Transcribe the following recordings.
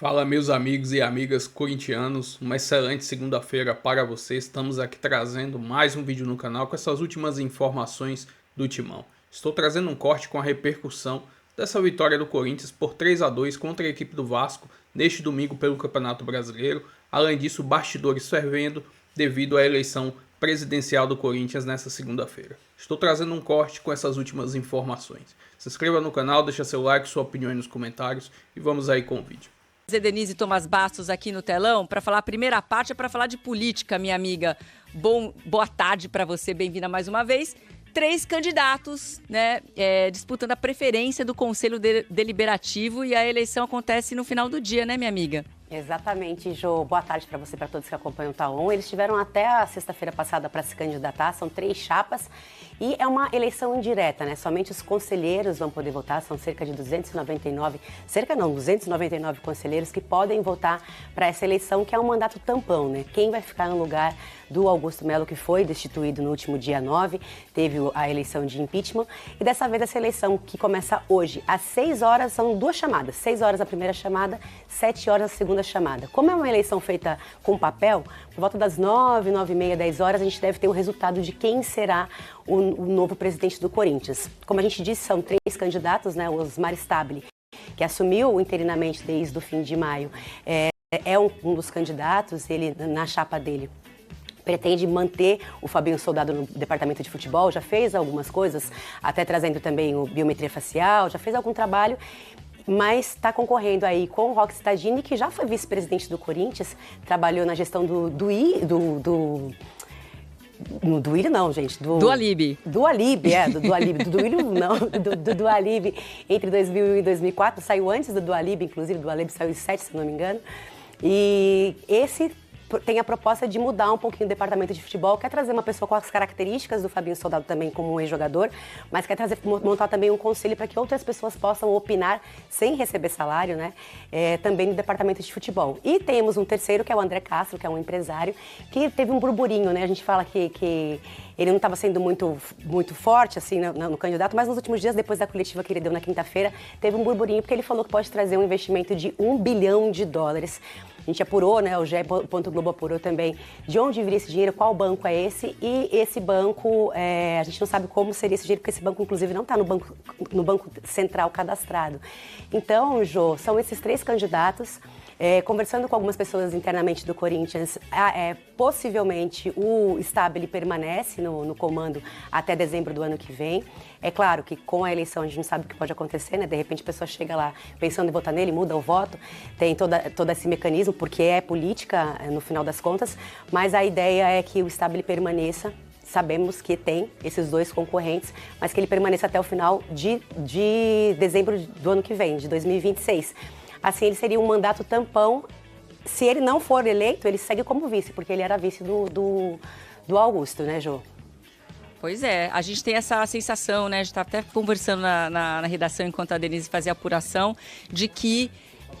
Fala, meus amigos e amigas corintianos, uma excelente segunda-feira para vocês. Estamos aqui trazendo mais um vídeo no canal com essas últimas informações do Timão. Estou trazendo um corte com a repercussão dessa vitória do Corinthians por 3-2 contra a equipe do Vasco neste domingo pelo Campeonato Brasileiro. Além disso, bastidores fervendo devido à eleição presidencial do Corinthians nessa segunda-feira. Estou trazendo um corte com essas últimas informações. Se inscreva no canal, deixa seu like, sua opinião aí nos comentários e vamos aí com o vídeo. Denise Tomás Bastos aqui no telão para falar a primeira parte, é para falar de política, minha amiga. Boa tarde para você, bem-vinda mais uma vez. 3 candidatos, né, disputando a preferência do Conselho Deliberativo e a eleição acontece no final do dia, né, minha amiga? Exatamente, Jô. Boa tarde para você, para todos que acompanham o Taon. Eles tiveram até a sexta-feira passada para se candidatar, são 3 chapas e é uma eleição indireta, né? Somente os conselheiros vão poder votar, são cerca de 299 conselheiros que podem votar para essa eleição, que é um mandato tampão, né? Quem vai ficar no lugar do Augusto Melo, que foi destituído no último dia 9, teve a eleição de impeachment, e dessa vez essa eleição que começa hoje, às 6 horas, são 2 chamadas, 6 horas a primeira chamada, 7 horas a segunda chamada. Como é uma eleição feita com papel, por volta das 9, 9h30, 10 horas, a gente deve ter o resultado de quem será o novo presidente do Corinthians. Como a gente disse, são 3 candidatos, né? O Osmar Stabile, que assumiu interinamente desde o fim de maio, é um dos candidatos, ele na chapa dele pretende manter o Fabinho Soldado no departamento de futebol, já fez algumas coisas, até trazendo também o biometria facial, já fez algum trabalho, mas está concorrendo aí com o Roque Stadini, que já foi vice-presidente do Corinthians, trabalhou na gestão do Duílio não, gente. Do Alibi. Do Alibi, do Alibi. Do Duílio não, do Alibi entre 2001 e 2004. Saiu antes do Alibi, inclusive, do Alibi saiu em 7, se não me engano. E esse tem a proposta de mudar um pouquinho o departamento de futebol, quer trazer uma pessoa com as características do Fabinho Soldado também como um ex-jogador, mas quer montar também um conselho para que outras pessoas possam opinar sem receber salário, né? Também no departamento de futebol. E temos um terceiro, que é o André Castro, que é um empresário, que teve um burburinho, né? A gente fala que ele não estava sendo muito forte assim no candidato, mas nos últimos dias, depois da coletiva que ele deu na quinta-feira, teve um burburinho porque ele falou que pode trazer um investimento de US$1 bilhão. A gente apurou, né? O GE.globo apurou também de onde viria esse dinheiro, qual banco é esse, e esse banco, a gente não sabe como seria esse dinheiro, porque esse banco, inclusive, não está no banco central cadastrado. Então, Jô, são esses 3 candidatos. Conversando com algumas pessoas internamente do Corinthians, possivelmente o Stabile permanece no comando até dezembro do ano que vem. É claro que com a eleição a gente não sabe o que pode acontecer, né? De repente a pessoa chega lá pensando em votar nele, muda o voto, tem todo esse mecanismo, porque é política no final das contas, mas a ideia é que o Stabile permaneça. Sabemos que tem esses 2 concorrentes, mas que ele permaneça até o final de dezembro do ano que vem, de 2026. Assim, ele seria um mandato tampão. Se ele não for eleito, ele segue como vice, porque ele era vice do Augusto, né, Jô? Pois é, a gente tem essa sensação, né? A gente está até conversando na redação enquanto a Denise fazia a apuração, de que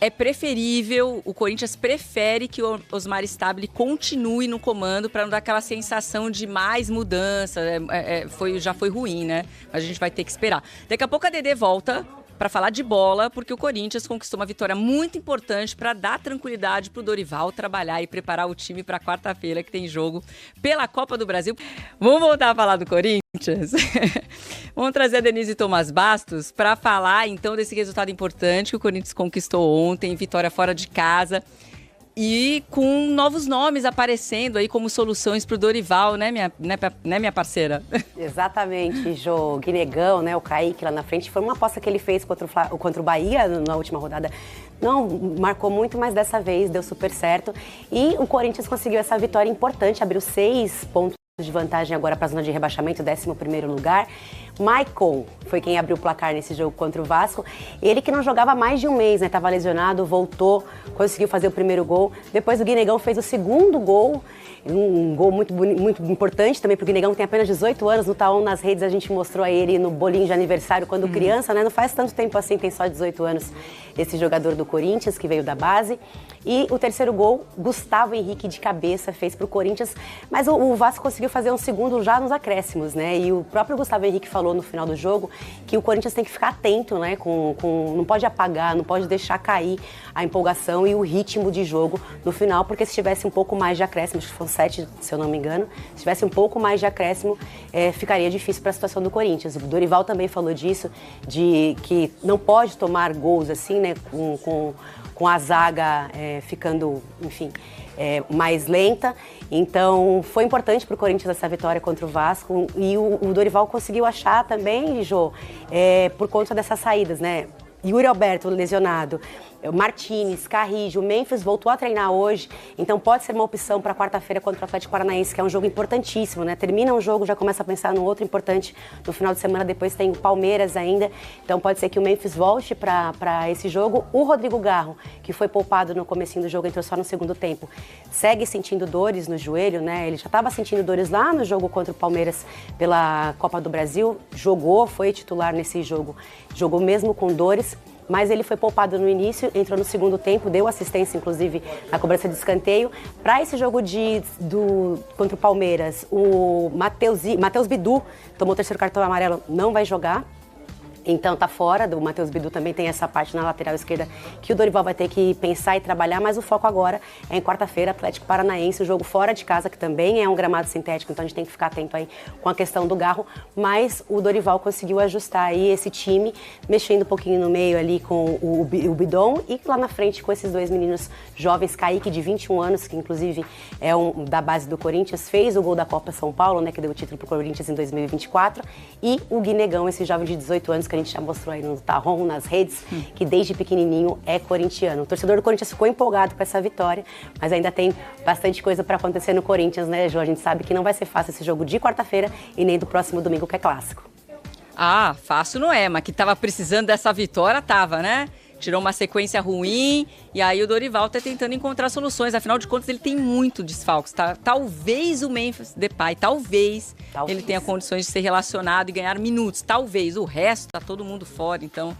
é preferível, o Corinthians prefere que o Osmar Stabile continue no comando para não dar aquela sensação de mais mudança. Já foi ruim, né? Mas a gente vai ter que esperar. Daqui a pouco a Dedê volta para falar de bola, porque o Corinthians conquistou uma vitória muito importante para dar tranquilidade para o Dorival trabalhar e preparar o time para quarta-feira, que tem jogo pela Copa do Brasil. Vamos voltar a falar do Corinthians? Vamos trazer a Denise Tomás Bastos para falar, então, desse resultado importante que o Corinthians conquistou ontem, vitória fora de casa. E com novos nomes aparecendo aí como soluções para o Dorival, né, minha parceira? Exatamente, Jô. Guinegão, né, o Kaique lá na frente. Foi uma aposta que ele fez contra o Bahia na última rodada. Não marcou muito, mas dessa vez deu super certo. E o Corinthians conseguiu essa vitória importante, abriu 6 pontos de vantagem agora para a zona de rebaixamento, 11º lugar. Maicon foi quem abriu o placar nesse jogo contra o Vasco. Ele que não jogava há mais de um mês, né? Estava lesionado, voltou, conseguiu fazer o primeiro gol. Depois o Guinegão fez o segundo gol, um gol muito importante também para o Guinegão, que tem apenas 18 anos. No Taon, nas redes, a gente mostrou a ele no bolinho de aniversário quando criança, né? Não faz tanto tempo assim, tem só 18 anos esse jogador do Corinthians, que veio da base. E o terceiro gol, Gustavo Henrique de cabeça fez para o Corinthians, mas o Vasco conseguiu conseguiu fazer um segundo já nos acréscimos, né? E o próprio Gustavo Henrique falou no final do jogo que o Corinthians tem que ficar atento, né? Não pode apagar, não pode deixar cair a empolgação e o ritmo de jogo no final, porque se tivesse um pouco mais de acréscimo, acho que foram 7, se eu não me engano, se tivesse um pouco mais de acréscimo, ficaria difícil para a situação do Corinthians. O Dorival também falou disso, de que não pode tomar gols assim, né? Com a zaga ficando, enfim, mais lenta. Então, foi importante para o Corinthians essa vitória contra o Vasco. E o Dorival conseguiu achar também, Jô, por conta dessas saídas, né? Yuri Alberto lesionado, Martínez, Carrijo, o Memphis voltou a treinar hoje, então pode ser uma opção para quarta-feira contra o Atlético Paranaense, que é um jogo importantíssimo, né? Termina um jogo, já começa a pensar no outro importante no final de semana, depois tem o Palmeiras ainda, então pode ser que o Memphis volte para esse jogo. O Rodrigo Garro, que foi poupado no comecinho do jogo, entrou só no segundo tempo, segue sentindo dores no joelho, né? Ele já estava sentindo dores lá no jogo contra o Palmeiras pela Copa do Brasil, jogou, foi titular nesse jogo, jogou mesmo com dores, mas ele foi poupado no início, entrou no segundo tempo, deu assistência, inclusive, na cobrança de escanteio. Para esse jogo contra o Palmeiras, o Matheus Bidu tomou o terceiro cartão amarelo, não vai jogar. Então tá fora, o Matheus Bidu também tem essa parte na lateral esquerda que o Dorival vai ter que pensar e trabalhar, mas o foco agora é em quarta-feira, Atlético Paranaense, o jogo fora de casa, que também é um gramado sintético, então a gente tem que ficar atento aí com a questão do Garro, mas o Dorival conseguiu ajustar aí esse time, mexendo um pouquinho no meio ali com o Bidon e lá na frente com esses dois meninos jovens, Kaique de 21 anos, que inclusive é da base do Corinthians, fez o gol da Copa São Paulo, né, que deu o título pro Corinthians em 2024, e o Guinegão, esse jovem de 18 anos, que a gente já mostrou aí no Tarron, nas redes, que desde pequenininho é corintiano. O torcedor do Corinthians ficou empolgado com essa vitória, mas ainda tem bastante coisa para acontecer no Corinthians, né, Jô? A gente sabe que não vai ser fácil esse jogo de quarta-feira e nem do próximo domingo, que é clássico. Ah, fácil não é, mas que tava precisando dessa vitória, tava, né? Tirou uma sequência ruim e aí o Dorival tá tentando encontrar soluções. Afinal de contas, ele tem muito desfalques. Tá? Talvez o Memphis Depay, talvez ele tenha condições de ser relacionado e ganhar minutos. Talvez. O resto tá todo mundo fora, então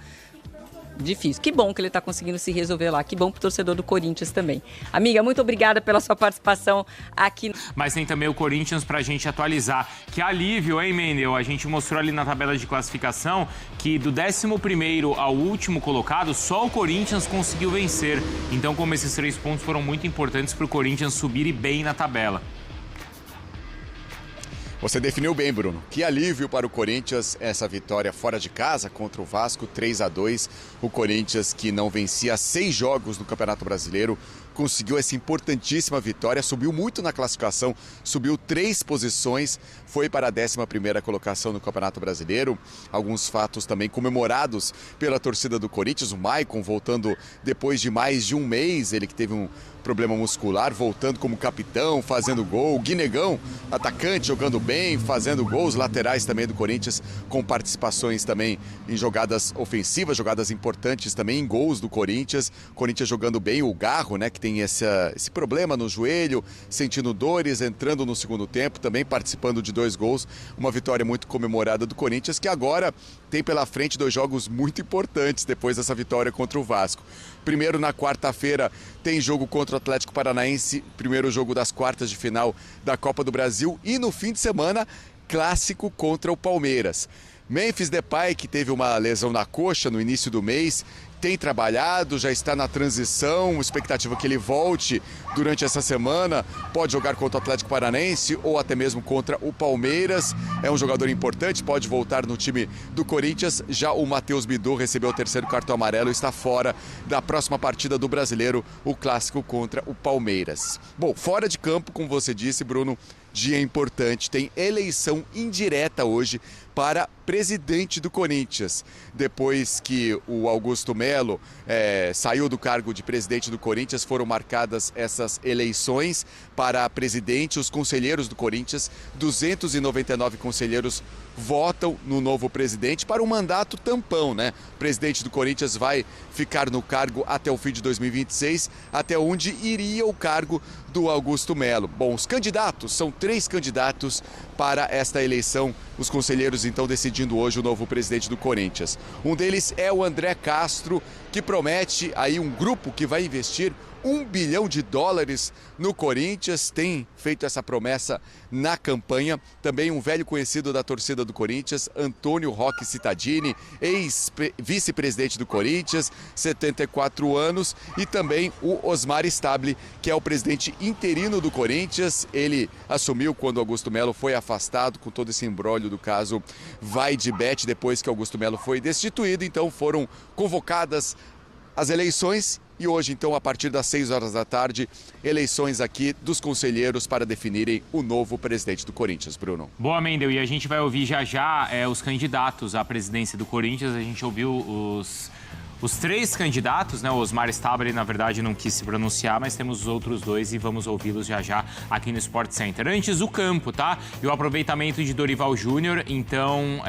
difícil. Que bom que ele tá conseguindo se resolver lá. Que bom pro torcedor do Corinthians também. Amiga, muito obrigada pela sua participação aqui. Mas tem também o Corinthians pra gente atualizar. Que alívio, hein, Mendel? A gente mostrou ali na tabela de classificação que do 11º ao último colocado, só o Corinthians conseguiu vencer. Então, como esses 3 pontos foram muito importantes pro Corinthians subir e bem na tabela. Você definiu bem, Bruno. Que alívio para o Corinthians essa vitória fora de casa contra o Vasco, 3-2. O Corinthians, que não vencia 6 jogos no Campeonato Brasileiro, conseguiu essa importantíssima vitória, subiu muito na classificação, subiu 3 posições, foi para a 11ª colocação no Campeonato Brasileiro. Alguns fatos também comemorados pela torcida do Corinthians, o Maicon voltando depois de mais de um mês, ele que teve um problema muscular, voltando como capitão, fazendo gol. O Guinegão, atacante, jogando bem, fazendo gols. Laterais também do Corinthians, com participações também em jogadas ofensivas, jogadas importantes também em gols do Corinthians. Corinthians jogando bem, o Garro, né, que tem esse problema no joelho, sentindo dores, entrando no segundo tempo, também participando de 2 gols. Uma vitória muito comemorada do Corinthians, que agora tem pela frente 2 jogos muito importantes depois dessa vitória contra o Vasco. Primeiro, na quarta-feira, tem jogo contra o Atlético Paranaense, primeiro jogo das quartas de final da Copa do Brasil. E no fim de semana, clássico contra o Palmeiras. Memphis Depay, que teve uma lesão na coxa no início do mês, tem trabalhado, já está na transição, expectativa que ele volte durante essa semana, pode jogar contra o Atlético Paranaense ou até mesmo contra o Palmeiras, é um jogador importante, pode voltar no time do Corinthians. Já o Matheus Bidu recebeu o 3º cartão amarelo e está fora da próxima partida do Brasileiro, o clássico contra o Palmeiras. Bom, fora de campo, como você disse, Bruno, dia importante, tem eleição indireta hoje para presidente do Corinthians. Depois que o Augusto Melo saiu do cargo de presidente do Corinthians, foram marcadas essas eleições para presidente. Os conselheiros do Corinthians, 299 conselheiros, votam no novo presidente para um mandato tampão, né? O presidente do Corinthians vai ficar no cargo até o fim de 2026, até onde iria o cargo do Augusto Melo. Bom, os candidatos, são 3 candidatos para esta eleição, os conselheiros então decidindo hoje o novo presidente do Corinthians. Um deles é o André Castro, que promete aí um grupo que vai investir $1 bilhão no Corinthians, tem feito essa promessa na campanha. Também um velho conhecido da torcida do Corinthians, Antônio Roque Cittadini, ex-vice-presidente do Corinthians, 74 anos, e também o Osmar Stabile, que é o presidente interino do Corinthians. Ele assumiu quando Augusto Melo foi afastado, com todo esse imbróglio do caso Vaidebet, depois que Augusto Melo foi destituído. Então foram convocadas as eleições e hoje, então, a partir das 6 horas da tarde, eleições aqui dos conselheiros para definirem o novo presidente do Corinthians, Bruno. Boa, Mendel, e a gente vai ouvir já os candidatos à presidência do Corinthians. A gente ouviu os 3 candidatos, né? O Osmar Stabile, na verdade, não quis se pronunciar, mas temos os outros 2 e vamos ouvi-los já aqui no Sport Center. Antes, o campo, tá? E o aproveitamento de Dorival Júnior, então,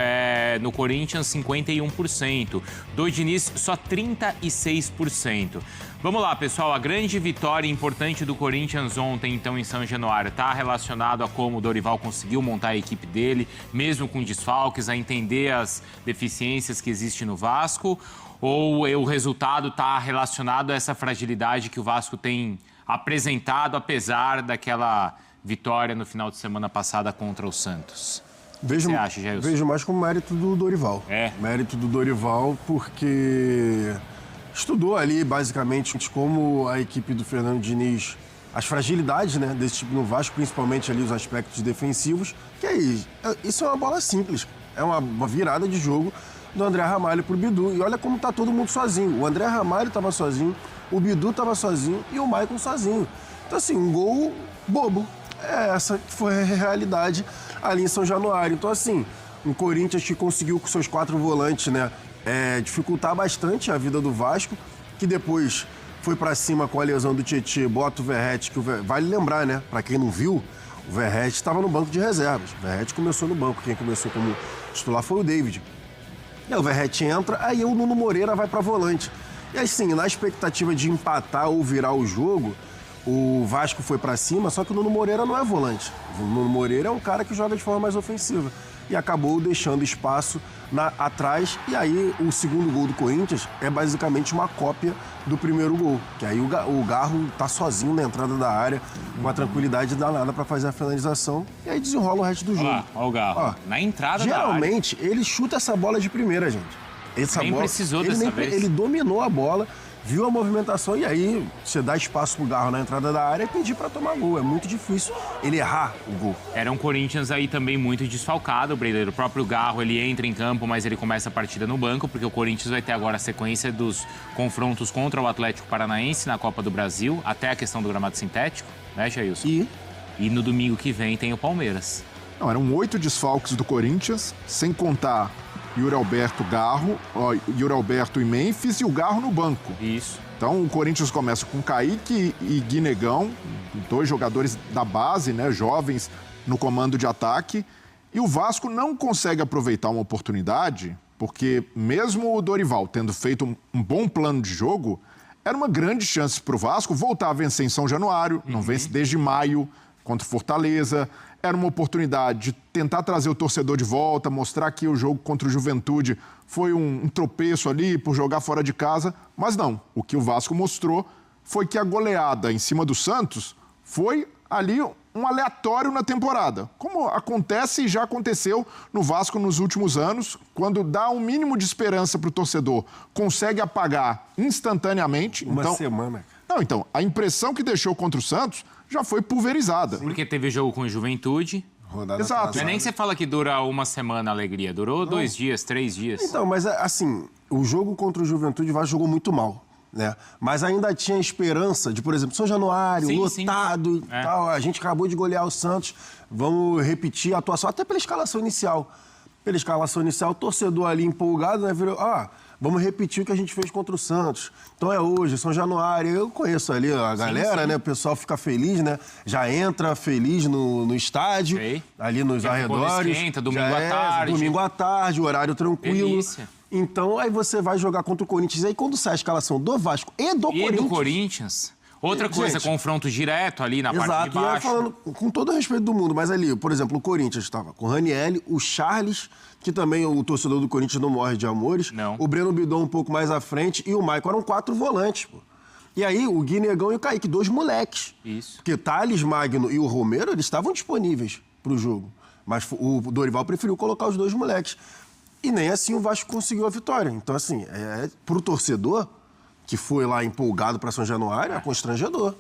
no Corinthians, 51%. Do Diniz, só 36%. Vamos lá, pessoal, a grande vitória importante do Corinthians ontem, então, em São Januário, tá relacionado a como o Dorival conseguiu montar a equipe dele, mesmo com desfalques, a entender as deficiências que existem no Vasco, ou o resultado está relacionado a essa fragilidade que o Vasco tem apresentado, apesar daquela vitória no final de semana passada contra o Santos? O que você acha, Jailson? Vejo mais como mérito do Dorival. Mérito do Dorival porque estudou ali, basicamente, como a equipe do Fernando Diniz, as fragilidades, né, desse tipo no Vasco, principalmente ali os aspectos defensivos, que isso é uma bola simples, é uma virada de jogo do André Ramalho pro Bidu. E olha como tá todo mundo sozinho. O André Ramalho tava sozinho, o Bidu tava sozinho e o Maicon sozinho. Então, assim, um gol bobo. Essa que foi a realidade ali em São Januário. Então, assim, um Corinthians que conseguiu com seus 4 volantes, né, dificultar bastante a vida do Vasco, que depois foi pra cima com a lesão do Tietê, bota o Verratti, que vale lembrar, né, pra quem não viu, o Verratti estava no banco de reservas. O Verratti começou no banco, quem começou como titular foi o David. E aí o Verratti entra, aí o Nuno Moreira vai pra volante. E assim, na expectativa de empatar ou virar o jogo, o Vasco foi pra cima, só que o Nuno Moreira não é volante. O Nuno Moreira é um cara que joga de forma mais ofensiva. E acabou deixando espaço atrás. E aí o segundo gol do Corinthians é basicamente uma cópia do primeiro gol. Que aí o Garro tá sozinho na entrada da área, com a tranquilidade danada para fazer a finalização. E aí desenrola o resto do jogo. Olha o Garro. Na entrada da área. Geralmente, ele chuta essa bola de primeira, gente. Nem precisou dessa vez. Ele dominou a bola, viu a movimentação e aí você dá espaço pro Garro na entrada da área e pedir para tomar gol. É muito difícil ele errar o gol. Era um Corinthians aí também muito desfalcado, Breider. O próprio Garro, ele entra em campo, mas ele começa a partida no banco, porque o Corinthians vai ter agora a sequência dos confrontos contra o Atlético Paranaense na Copa do Brasil, até a questão do gramado sintético, né, Jailson? E no domingo que vem tem o Palmeiras. Não, eram 8 desfalques do Corinthians, sem contar Yuri Alberto, Garro, Yuri Alberto e Memphis e o Garro no banco. Isso. Então o Corinthians começa com Kaique e Guinegão, 2 jogadores da base, né, jovens no comando de ataque. E o Vasco não consegue aproveitar uma oportunidade, porque mesmo o Dorival tendo feito um bom plano de jogo, era uma grande chance para o Vasco voltar a vencer em São Januário, não vence desde maio contra o Fortaleza. Era uma oportunidade de tentar trazer o torcedor de volta, mostrar que o jogo contra o Juventude foi um tropeço ali por jogar fora de casa. Mas não, o que o Vasco mostrou foi que a goleada em cima do Santos foi ali um aleatório na temporada. Como acontece e já aconteceu no Vasco nos últimos anos, quando dá um mínimo de esperança para o torcedor, consegue apagar instantaneamente. Uma semana. Não, então, a impressão que deixou contra o Santos já foi pulverizada. Porque teve jogo com o Juventude. Exato. Não é nem que você fala que dura uma semana a alegria, durou 2 dias, 3 dias. Então, mas assim, o jogo contra o Juventude o Vasco jogou muito mal, né? Mas ainda tinha esperança de, por exemplo, São Januário, lotado e tal. A gente acabou de golear o Santos, vamos repetir a atuação, até pela escalação inicial. Pela escalação inicial, o torcedor ali empolgado, né, virou, vamos repetir o que a gente fez contra o Santos. Então é hoje, São Januário. Eu conheço ali a galera, né? O pessoal fica feliz, né? Já entra feliz no estádio, ali nos arredores. Esquenta, domingo à tarde, horário tranquilo. Delícia. Então aí você vai jogar contra o Corinthians. E aí quando sai a escalação do Vasco e do Corinthians... do Corinthians... Outra coisa, gente, confronto direto ali na parte de Exato, e baixo. falando com todo o respeito do mundo, mas ali, por exemplo, o Corinthians estava com o Ranieri, o Charles, que também o torcedor do Corinthians não morre de amores, Não. o Breno Bidon um pouco mais à frente e o Maicon, eram 4 volantes, pô. E aí, o Guinegão e o Kaique, 2 moleques. Isso. Porque Thales Magno e o Romero, eles estavam disponíveis pro jogo. Mas o Dorival preferiu colocar os 2 moleques. E nem assim o Vasco conseguiu a vitória. Então, assim, pro torcedor, que foi lá empolgado para São Januário, é constrangedor.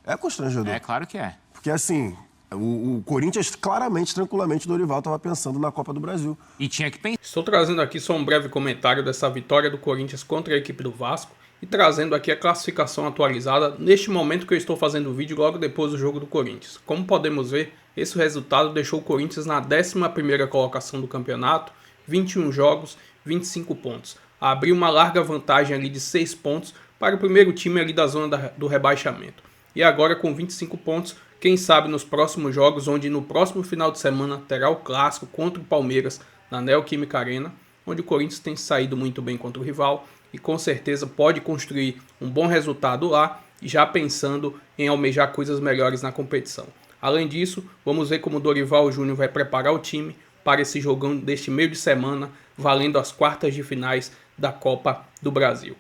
É constrangedor. É, claro que é. Porque, assim, o Corinthians, claramente, tranquilamente, o Dorival estava pensando na Copa do Brasil. E tinha que pensar. Estou trazendo aqui só um breve comentário dessa vitória do Corinthians contra a equipe do Vasco e trazendo aqui a classificação atualizada neste momento que eu estou fazendo o vídeo logo depois do jogo do Corinthians. Como podemos ver, esse resultado deixou o Corinthians na 11ª colocação do campeonato, 21 jogos, 25 pontos. Abriu uma larga vantagem ali de 6 pontos para o primeiro time ali da zona do rebaixamento. E agora com 25 pontos, quem sabe nos próximos jogos, onde no próximo final de semana terá o clássico contra o Palmeiras na Neoquímica Arena, onde o Corinthians tem saído muito bem contra o rival e com certeza pode construir um bom resultado lá, já pensando em almejar coisas melhores na competição. Além disso, vamos ver como o Dorival Júnior vai preparar o time para esse jogão deste meio de semana, valendo as quartas de finais da Copa do Brasil.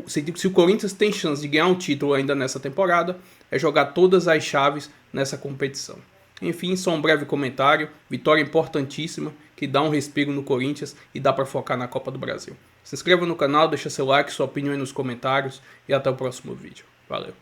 Se o Corinthians tem chance de ganhar um título ainda nessa temporada, é jogar todas as chaves nessa competição. Enfim, só um breve comentário, vitória importantíssima, que dá um respiro no Corinthians e dá para focar na Copa do Brasil. Se inscreva no canal, deixa seu like, sua opinião aí nos comentários e até o próximo vídeo. Valeu!